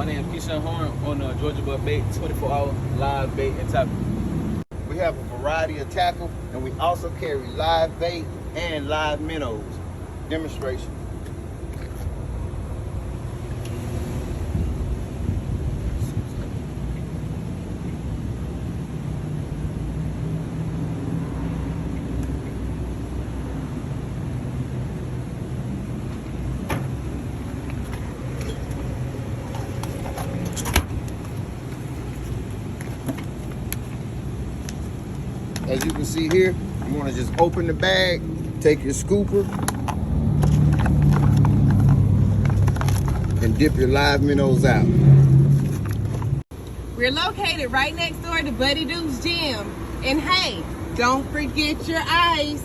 My name is Keshawn Horne on Georgia Butt Bait, 24-hour live bait and tackle. We have a variety of tackle, and we also carry live bait and live minnows. Demonstration. As you can see here, you want to just open the bag, take your scooper, and dip your live minnows out. We're located right next door to Buddy Duke's Gym. And hey, don't forget your ice.